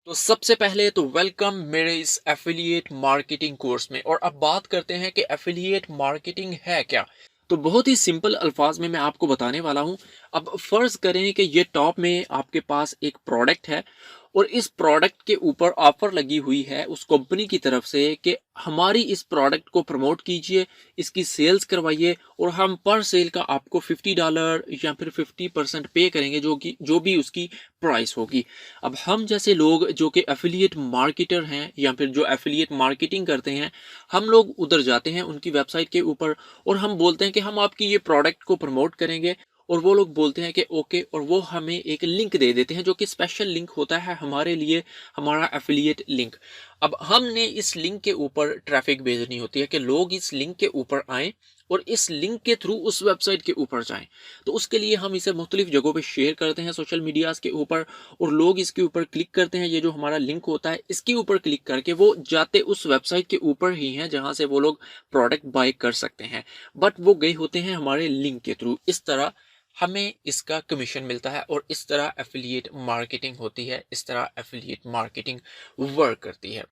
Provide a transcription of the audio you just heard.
तो सबसे पहले तो वेलकम मेरे इस एफिलिएट मार्केटिंग कोर्स में। और अब बात करते हैं कि एफिलिएट मार्केटिंग है क्या। तो बहुत ही सिंपल अल्फाज में मैं आपको बताने वाला हूं। अब फर्ज करें कि ये टॉप में आपके पास एक प्रोडक्ट है और इस प्रोडक्ट के ऊपर ऑफर लगी हुई है उस कंपनी की तरफ से कि हमारी इस प्रोडक्ट को प्रमोट कीजिए, इसकी सेल्स करवाइए और हम पर सेल का आपको $50 या फिर 50% पे करेंगे, जो भी उसकी प्राइस होगी। अब हम जैसे लोग जो कि एफिलिएट मार्केटर हैं या फिर जो एफिलिएट मार्केटिंग करते हैं, हम लोग उधर जाते हैं उनकी वेबसाइट के ऊपर और हम बोलते हैं कि हम आपकी ये प्रोडक्ट को प्रमोट करेंगे। और वो लोग बोलते हैं कि ओके, और वो हमें एक लिंक दे देते हैं जो कि स्पेशल लिंक होता है हमारे लिए, हमारा एफिलिएट लिंक। अब हमने इस लिंक के ऊपर ट्रैफिक भेजनी होती है कि लोग इस लिंक के ऊपर आएं और इस लिंक के थ्रू उस वेबसाइट के ऊपर जाएं। तो उसके लिए हम इसे मुख्तलिफ जगहों पे शेयर करते हैं सोशल मीडियाज़ के ऊपर, और लोग इसके ऊपर क्लिक करते हैं। ये जो हमारा लिंक होता है इसके ऊपर क्लिक करके वो जाते उस वेबसाइट के ऊपर ही हैं जहां से वो लोग प्रोडक्ट बाय कर सकते हैं। बट वो गए होते हैं हमारे लिंक के थ्रू। इस तरह हमें इसका कमीशन मिलता है और इस तरह एफिलिएट मार्केटिंग होती है, इस तरह एफिलिएट मार्केटिंग वर्क करती है।